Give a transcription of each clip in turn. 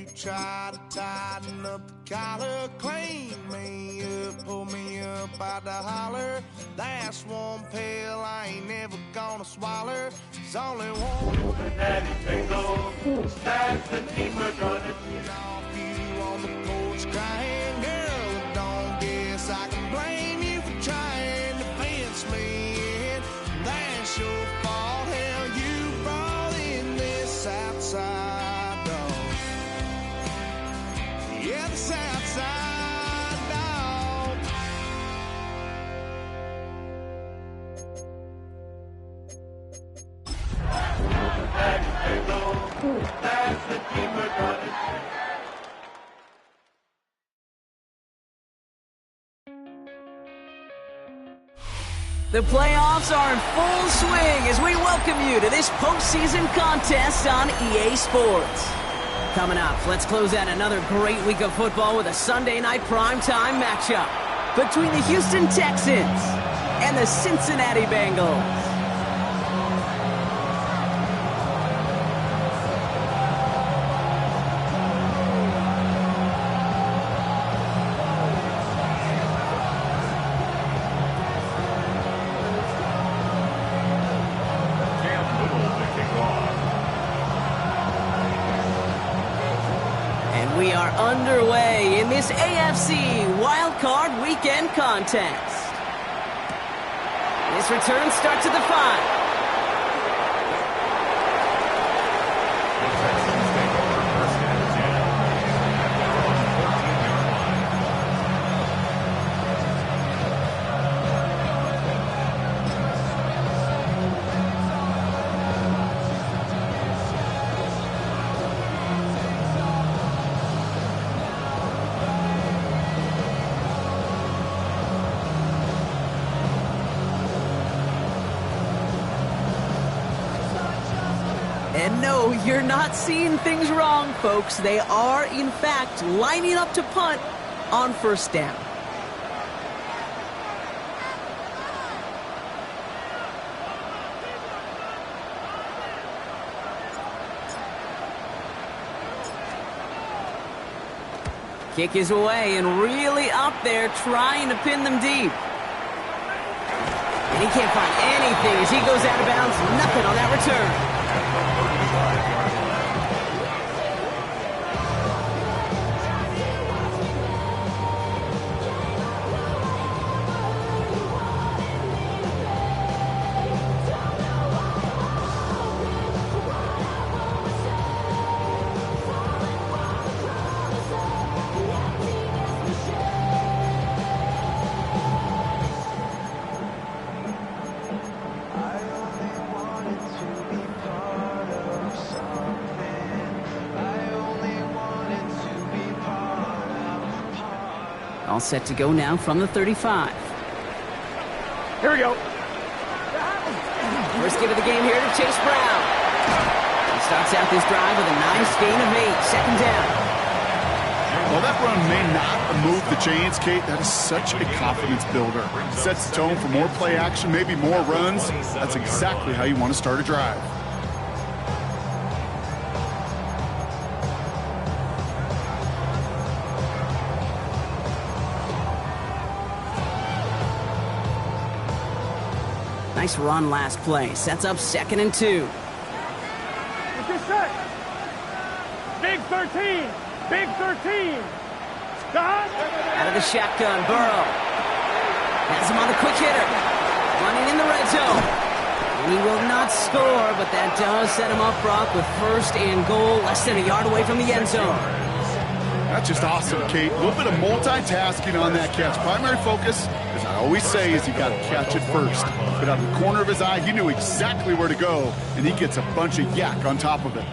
you try to tighten up the collar, clean me up, pull me up by the holler. That's one pill I ain't never gonna swallow. There's only one way. Daddy Bengals, that's the team we're gonna Get off you on the porch crying, girl, don't guess I can blame you for trying to fence me in. That's your fault, hell, you brought in this outside dog. Yeah, this outside dog. Daddy Bengals, that's the team we're gonna The playoffs are in full swing as we welcome you to this postseason contest on EA Sports. Coming up, let's close out another great week of football with a Sunday night primetime matchup between the Houston Texans and the Cincinnati Bengals. We are underway in this AFC Wildcard Weekend contest. This return starts at the 5. And no, you're not seeing things wrong, folks. They are, in fact, lining up to punt on first down. Kick is away and really up there trying to pin them deep. And he can't find anything as he goes out of bounds. Nothing on that return. All set to go now from the 35. Here we go. First give of the game here to Chase Brown. He starts out this drive with a nice gain of 8. Second down. Well, that run may not move the chains, Kate. That is such a confidence builder. Sets the tone for more play action, maybe more runs. That's exactly how you want to start a drive. Nice run last play. Sets up 2nd and 2. Get this set. Big 13. Big 13. Stop. Out of the shotgun, Burrow. Has him on the quick hitter. Running in the red zone. And he will not score, but that does set him up, Brock, with 1st and goal, less than a yard away from the end zone. That's just awesome, Kate. A little bit of multitasking on that catch. Primary focus, as I always say, is you got to catch it first. But out of the corner of his eye, he knew exactly where to go, and he gets a bunch of yak on top of it.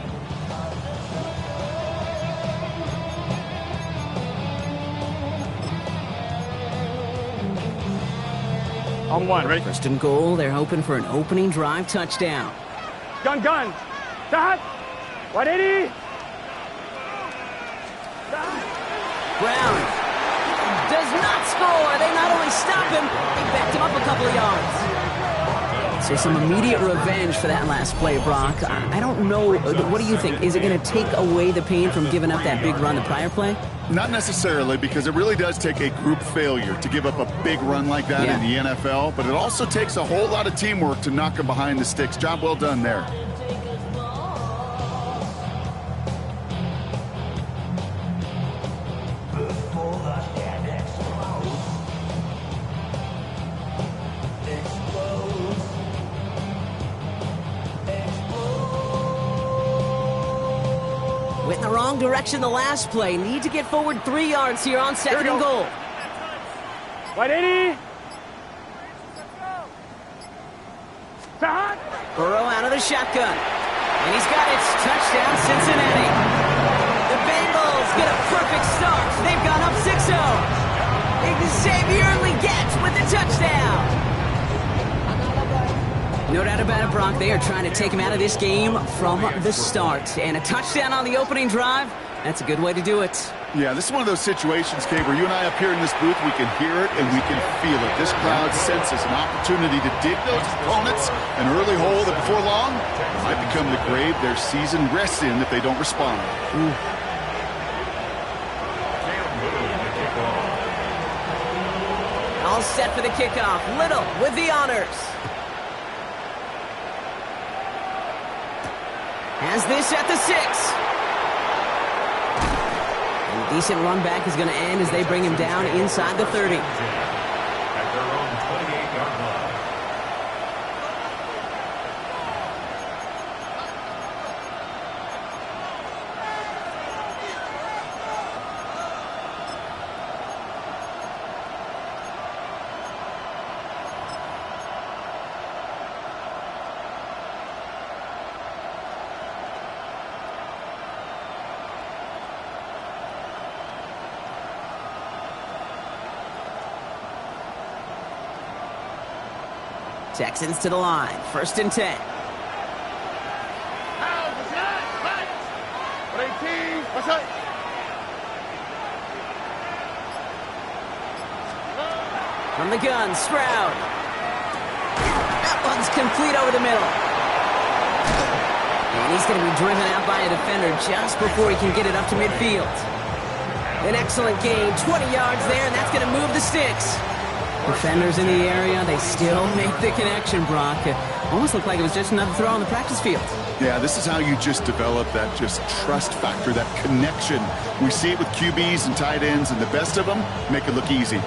On one. Ready? 1st and goal. They're hoping for an opening drive touchdown. Gun. Stop. 180. Brown does not score. They not only stop him, they backed him up a couple of yards. So some immediate revenge for that last play, Brock. I don't know. What do you think? Is it going to take away the pain from giving up that big run the prior play? Not necessarily, because it really does take a group failure to give up a big run like that in the NFL, but it also takes a whole lot of teamwork to knock them behind the sticks. Job well done there. Went in the wrong direction the last play. Need to get forward 3 yards here on second and goal. Right 80. Burrow out of the shotgun. And he's got it. Touchdown, Cincinnati. The Bengals get a perfect start. They've gone up 6-0. Xavier Legette with the touchdown. No doubt about it, Brock. They are trying to take him out of this game from the start. And a touchdown on the opening drive, that's a good way to do it. Yeah, this is one of those situations, Kate, where you and I up here in this booth, we can hear it and we can feel it. This crowd senses an opportunity to dig those opponents an early hole that before long might become the grave their season rests in if they don't respond. All set for the kickoff. Little with the honors. Has this at the 6. And a decent run back is going to end as they bring him down inside the 30. At their own 28-yard line. Texans to the line. 1st and 10. From the gun, Stroud. That one's complete over the middle. And he's going to be driven out by a defender just before he can get it up to midfield. An excellent gain, 20 yards there, and that's going to move the sticks. Defenders in the area, they still make the connection, Brock. Almost looked like it was just another throw on the practice field. Yeah, this is how you just develop that just trust factor, that connection. We see it with QBs and tight ends, and the best of them make it look easy.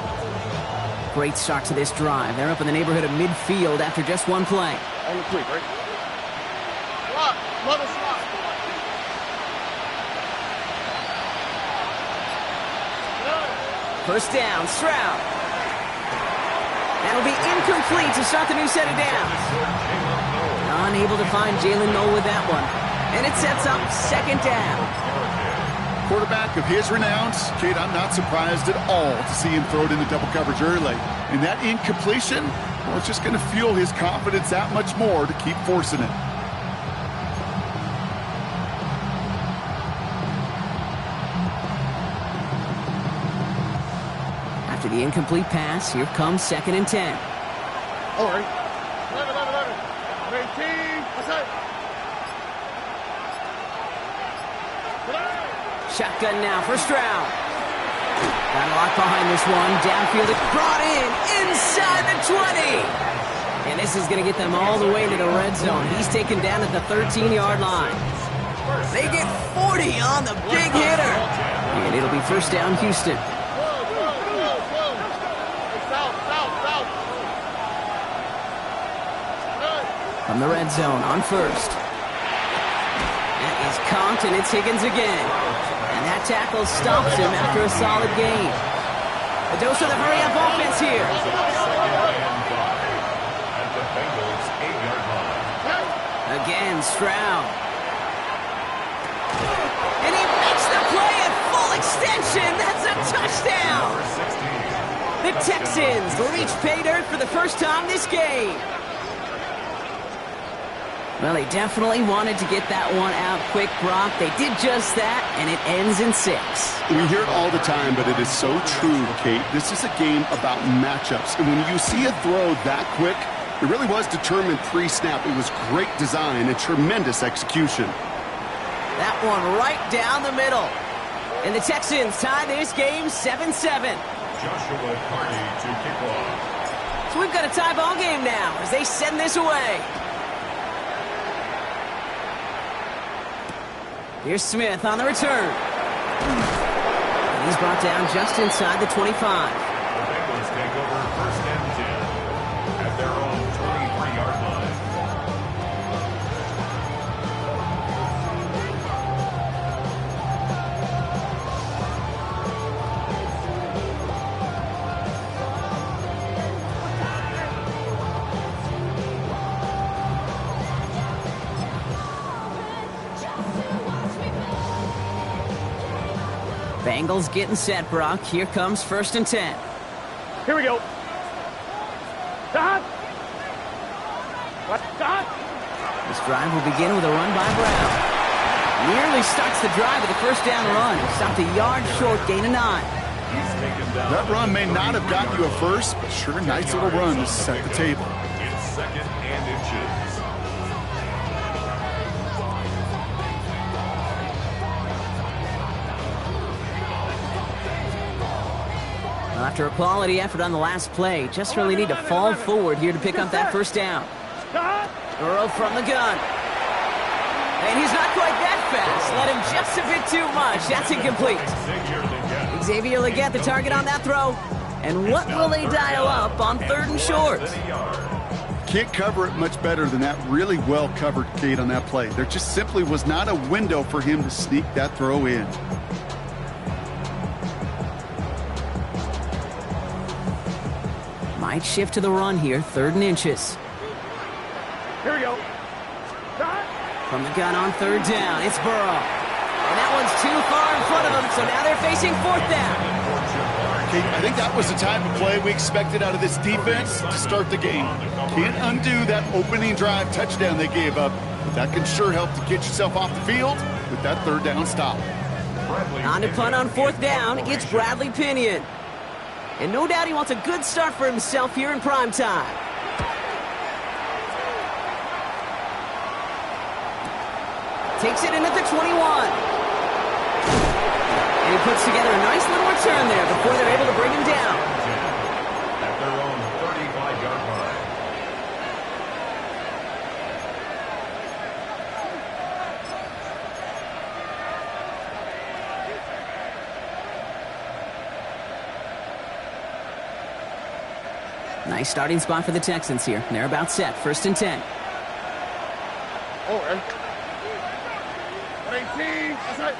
Great start to this drive. They're up in the neighborhood of midfield after just one play. On the quick, right? Slot. Love a slot. First down, Stroud. That'll be incomplete to start the new set of downs. Unable to find Jalen Noel with that one. And it sets up 2nd down. Quarterback of his renowns, Kate, I'm not surprised at all to see him throw it into double coverage early. And that incompletion, well, it's just going to fuel his confidence that much more to keep forcing it. After the incomplete pass, here comes 2nd and 10. All right. 11. 18. What's that? Shotgun now for Stroud. Got a lock behind this one. Downfield, it's brought in inside the 20. And this is going to get them all the way to the red zone. He's taken down at the 13-yard line. They get 40 on the big hitter. And it'll be 1st down, Houston. From the red zone on 1st. That is conked, and it's Higgins again. And that tackle stops him after a solid gain. A dose of the hurry-up offense here. At the Bengals' 8-yard line. Again, Stroud. And he makes the play at full extension. That's a touchdown. The Texans reach pay dirt for the first time this game. Well, they definitely wanted to get that one out quick, Brock. They did just that, and it ends in 6. We hear it all the time, but it is so true, Kate. This is a game about matchups. And when you see a throw that quick, It really was determined pre-snap. It was great design and tremendous execution. That one right down the middle. And the Texans tie this game 7-7. Joshua Carney to kick off. So we've got a tie ball game now as they send this away. Here's Smith on the return. And he's brought down just inside the 25. The Bengals take over 1st and 10 at their own 23-yard line. Bengals getting set, Brock. Here comes 1st and 10. Here we go. Stop. What? Stop. This drive will begin with a run by Brown. Nearly starts the drive with a first down run. Stopped a yard short, gain of 9. That run may not have got you a first, but sure, nice little run to set the table. It's 2nd and inches. After a quality effort on the last play, just really need to fall forward here to pick up that first down. Burrow from the gun. And he's not quite that fast. Let him just a bit too much. That's incomplete. Xavier Legette, the target on that throw. And what will they dial up on 3rd and short? Can't cover it much better than that. Really well covered, Kate, on that play. There just simply was not a window for him to sneak that throw in. Might shift to the run here, 3rd and inches. Here we go. From the gun on 3rd down, it's Burrow. And that one's too far in front of them, so now they're facing 4th down. Kate, I think that was the type of play we expected out of this defense to start the game. Can't undo that opening drive touchdown they gave up, but that can sure help to get yourself off the field with that 3rd down stop. On to punt on 4th down, it's Bradley Pinion. And no doubt he wants a good start for himself here in prime time. Takes it in at the 21. And he puts together a nice little return there before they're able to bring him down. At their own 35-yard line. Nice starting spot for the Texans here. They're about set. 1st and 10. Oh, and 18. That's right.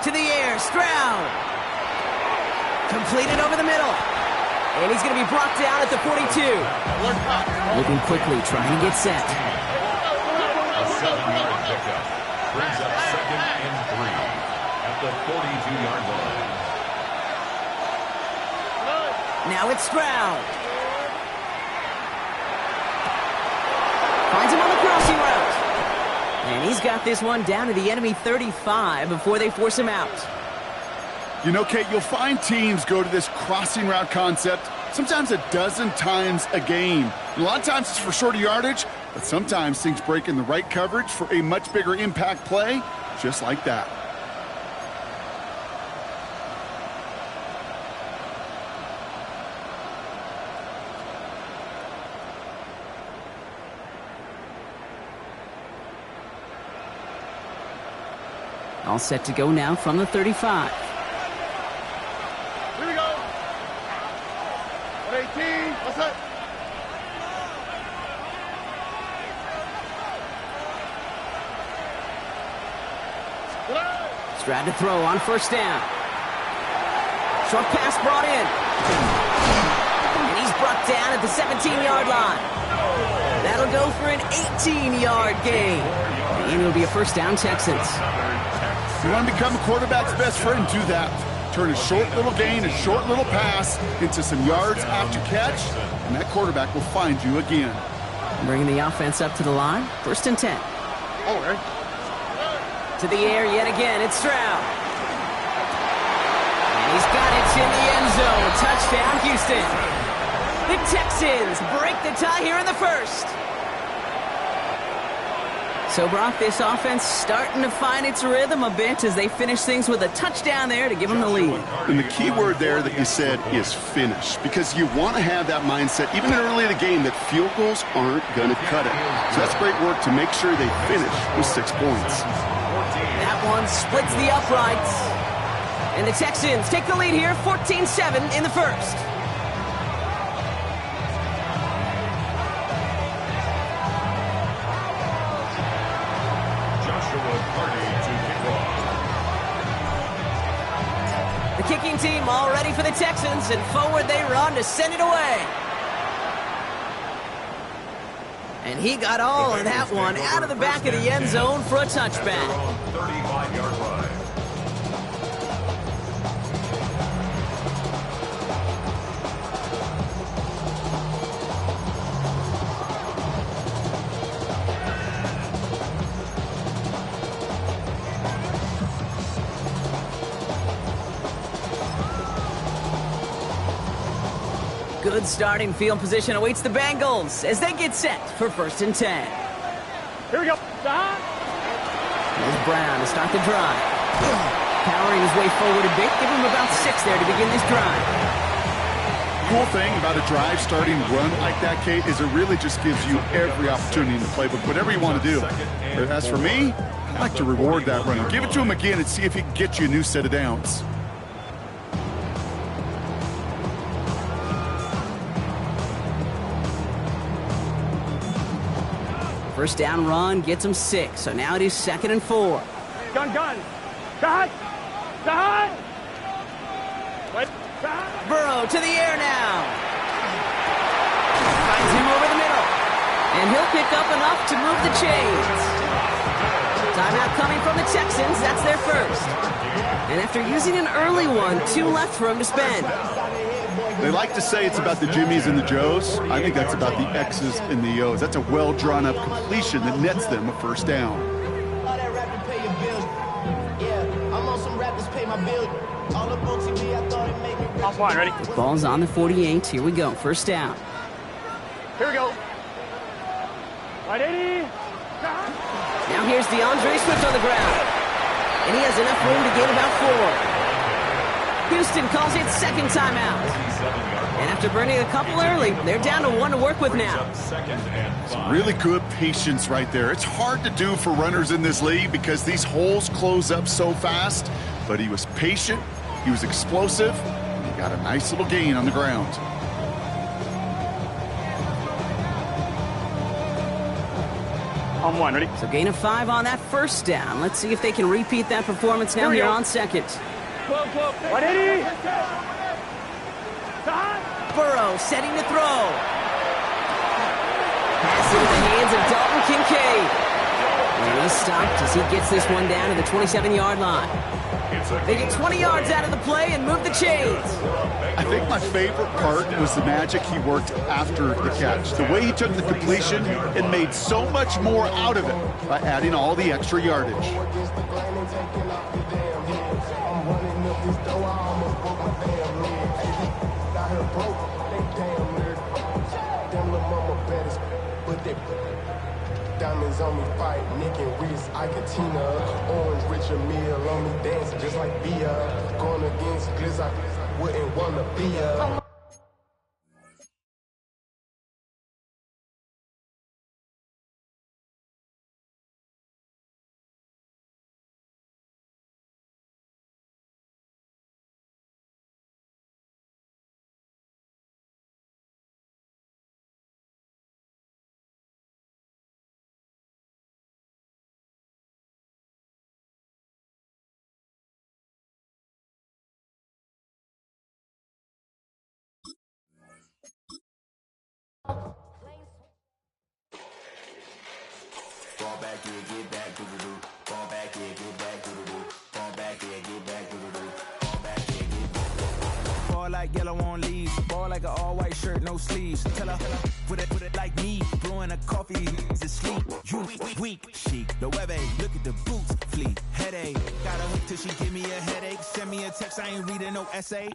To the air, Stroud. Completed over the middle. And he's going to be brought down at the 42. Looking quickly, trying to get set. A 7-yard pickup brings up 2nd and 3 at the 42-yard line. Now it's Stroud. Finds him on the crossing route. And he's got this one down to the enemy 35 before they force him out. You know, Kate, you'll find teams go to this crossing route concept sometimes a dozen times a game. And a lot of times it's for shorter yardage, but sometimes things break in the right coverage for a much bigger impact play, just like that. All set to go now from the 35. Here we go. 18. What's that? Stroud to throw on 1st down. Short pass brought in. And he's brought down at the 17-yard line. That'll go for an 18-yard gain. And it'll be a 1st down Texans. You want to become a quarterback's best friend, do that. Turn a short little gain, a short little pass into some yards after catch, and that quarterback will find you again. Bringing the offense up to the line. 1st and 10. Oh, right. To the air yet again. It's Stroud. He's got it in the end zone. Touchdown, Houston. The Texans break the tie here in the first. So, Brock, this offense starting to find its rhythm a bit as they finish things with a touchdown there to give them the lead. And the key word there that you said is finish, because you want to have that mindset, even early in the game, that field goals aren't going to cut it. So that's great work to make sure they finish with 6 points. That one splits the uprights. And the Texans take the lead here, 14-7 in the first. The kicking team all ready for the Texans, and forward they run to send it away. And he got all of that one out of the back of the end zone for a touchback. 35-yard line. Good starting field position awaits the Bengals as they get set for 1st and 10. Here we go. There's Brown to start the drive. Powering his way forward a bit. Give him about 6 there to begin this drive. Cool thing about a drive starting run like that, Kate, is it really just gives you every opportunity in the playbook, whatever you want to do. But as for me, I like to reward that run. Give it to him again and see if he can get you a new set of downs. First down run gets him 6, so now it is 2nd and 4. Gun. Cut. Wait. Burrow to the air now. Finds him over the middle. And he'll pick up enough to move the chains. Timeout coming from the Texans. That's their first. And after using an early one, 2 left for him to spend. They like to say it's about the Jimmies and the Joes. I think that's about the X's and the O's. That's a well-drawn-up completion that nets them a first down. All that rapping pay your bills. Yeah, I'm on some rappers pay my bills. All up on TV, I thought it made me rich. Off line, ready? Ball's on the 48. Here we go. First down. Here we go. Right 80. Now here's DeAndre Swift on the ground. And he has enough room to gain about 4. Houston calls it 2nd timeout. And after burning a couple early, they're down to 1 to work with now. Some really good patience right there. It's hard to do for runners in this league because these holes close up so fast. But he was patient, he was explosive, and he got a nice little gain on the ground. On 1, ready? So gain of 5 on that first down. Let's see if they can repeat that performance now here on 2nd. 180. Burrow setting to throw. Pass into the hands of Dalton Kincaid. And he's stopped as he gets this one down to the 27-yard line. They get 20 yards out of the play and move the chains. I think my favorite part was the magic he worked after the catch. The way he took the completion and made so much more out of it by adding all the extra yardage. Diamonds on me fight, Nick and Reese, Iketina, Orange Richard Mill on me dancing just like Bia. Going against Gliss, I wouldn't wanna be a. Fall back here, get back, doo-doo-doo. Fall back here, get back, doo-doo-doo. Fall back here, get back, doo-doo-doo. Fall back here, get back. Ball like yellow on leaves. Ball like an all-white shirt, no sleeves. Tell her, put it like me. Blowing a coffee, he's asleep. You weak, chic. The web, look at the boots, fleet. Headache, got a hook till she give me a headache. Send me a text, I ain't reading no essay.